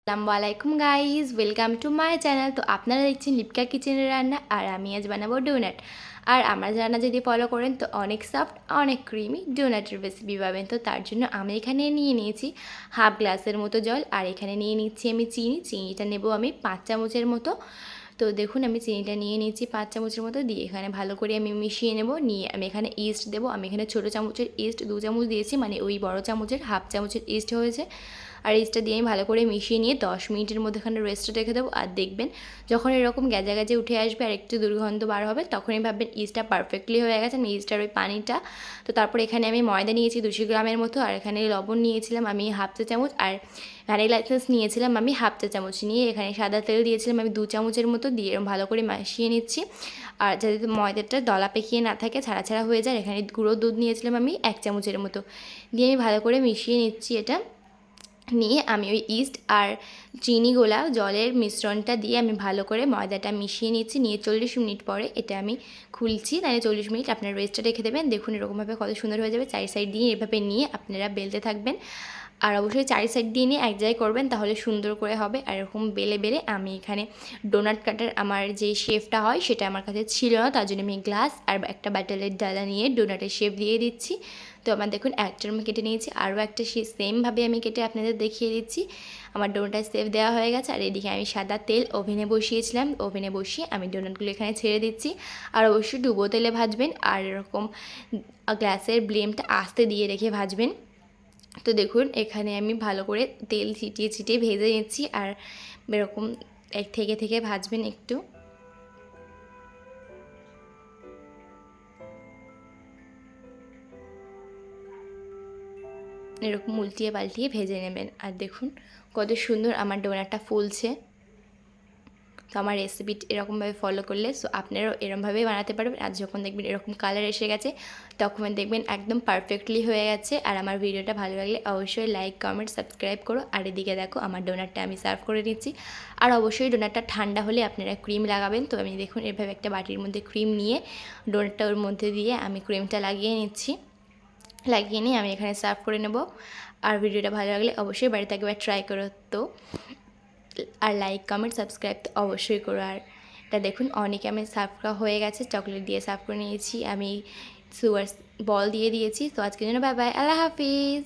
আসসালামু আলাইকুম guys, welcome to my channel. তো আপনারা দেখছেন লিপকা কিচেনের রান্না, আর আমি আজ বানাবো ডোনাট। আর আমার রান্না যদি ফলো করেন তো অনেক সফট, অনেক ক্রিমি ডোনাটের রেসিপি পাবেন। তো তার জন্য আমি এখানে নিয়ে নিয়েছি হাফ গ্লাসের মতো জল, আর এখানে নিয়ে নিচ্ছি আমি চিনিটা নেব আমি 5 চামচের মতো। তো দেখুন আমি চিনিটা নিয়ে নিচ্ছি 5 চামচের মতো, দিয়ে এখানে ভালো করে আমি মিশিয়ে নেব। নিয়ে আমি এখানে ইস্ট দেবো। আমি এখানে ছোটো চামচের ইস্ট 2 চামচ দিয়েছি, মানে ওই বড় চামচের হাফ চামচের ইস্ট হয়েছে। আর ইস্টটা দিয়ে আমি ভালো করে মিশিয়ে নিয়ে 10 মিনিটের মধ্যে এখানে রেস্টে রেখে দেবো। আর দেখবেন যখন এরকম গ্যাজা গ্যাজে উঠে আসবে আর একটু দুর্গন্ধ বার হবে, তখনই ভাববেন ইস্টটা পারফেক্টলি হয়ে গেছে, আমি ইস্টার ওই পানিটা। তো তারপর এখানে আমি ময়দা নিয়েছি 200 গ্রামের মতো, আর এখানে লবণ নিয়েছিলাম আমি হাফ চা চামচ, আর ভ্যানিলা এসেন্স নিয়েছিলাম আমি হাফ চা চামচ। নিয়ে এখানে সাদা তেল দিয়েছিলাম আমি 2 চামচের মতো, দিয়ে ভালো করে মিশিয়ে নিচ্ছি। আর যাতে ময়দাটা দলা পেকিয়ে না থাকে, ছাড়া ছাড়া হয়ে যায়। এখানে গুঁড়ো দুধ নিয়েছিলাম আমি 1 চামচের মতো, দিয়ে আমি ভালো করে মিশিয়ে নিচ্ছি। এটা নিয়ে আমি ওই ইস্ট আর চিনি গোলা জলের মিশ্রণটা দিয়ে আমি ভালো করে ময়দাটা মিশিয়ে নিচ্ছি। নিয়ে 40 মিনিট পরে এটা আমি খুলছি, তাহলে 40 মিনিট আপনার রেস্টে রেখে দেবেন। দেখুন এরকমভাবে কত সুন্দর হয়ে যাবে। 4 সাইড দিয়ে এভাবে নিয়ে আপনারা বেলতে থাকবেন, আর অবশ্যই 4 সাইড দিয়ে নিয়ে এক জায়গায় করবেন, তাহলে সুন্দর করে হবে। আর এরকম বেলে বেলে আমি এখানে ডোনাট কাটার আমার যে শেপটা হয় সেটা আমার কাছে ছিল না, তার জন্য আমি গ্লাস আর একটা ব্যাটারের ডালা নিয়ে ডোনাটের শেপ দিয়ে দিচ্ছি। তো আমার দেখুন একটা আমি কেটে নিয়েছি, আরও একটা সেমভাবে আমি কেটে আপনাদের দেখিয়ে দিচ্ছি। আমার ডোনাটের শেপ দেওয়া হয়ে গেছে। আর এদিকে আমি সাদা তেল ওভেনে বসিয়েছিলাম, ওভেনে বসিয়ে আমি ডোনাটগুলো এখানে ছেড়ে দিচ্ছি। আর অবশ্যই ডুবো তেলে ভাজবেন, আর এরকম গ্যাসের ফ্লেমটা আস্তে দিয়ে রেখে ভাজবেন। তো দেখুন এখানে আমি ভালো করে তেল ছিটিয়ে ছিটিয়ে ভেজে নিচ্ছি, আর এরকম এক থেকে থেকে ভাজবেন একটু। এরকম উল্টিয়ে পাল্টিয়ে ভেজে নেবেন। আর দেখুন কত সুন্দর আমার ডোনাটটা ফুলছে। তো আমার রেসিপি এরকমভাবে ফলো করলে আপনারাও এরকমভাবেই বানাতে পারবেন। আর যখন দেখবেন এরকম কালার এসে গেছে, তখন দেখবেন একদম পারফেক্টলি হয়ে গেছে। আর আমার ভিডিওটা ভালো লাগলে অবশ্যই লাইক, কমেন্ট, সাবস্ক্রাইব করো। আর এদিকে দেখো আমার ডোনাটটা আমি সার্ভ করে নিচ্ছি। আর অবশ্যই ডোনাটটা ঠান্ডা হলে আপনারা ক্রিম লাগাবেন। তো আমি দেখুন এভাবে একটা বাটির মধ্যে ক্রিম নিয়ে ডোনাটটা ওর মধ্যে দিয়ে আমি ক্রিমটা লাগিয়ে নিচ্ছি। লাগিয়ে নিয়ে আমি এখানে সার্ভ করে নেব। আর ভিডিওটা ভালো লাগলে অবশ্যই বাড়িতে একবার ট্রাই করো। তো আর লাইক, কমেন্ট, সাবস্ক্রাইব তো অবশ্যই করো। আর এটা দেখুন অনেকে আমি সার্ভ করা হয়ে গেছে, চকলেট দিয়ে সার্ভ করে নিয়েছি, আমি সুগার বল দিয়ে দিয়েছি। তো আজকের জন্য বাই বাই, আল্লাহ হাফিজ।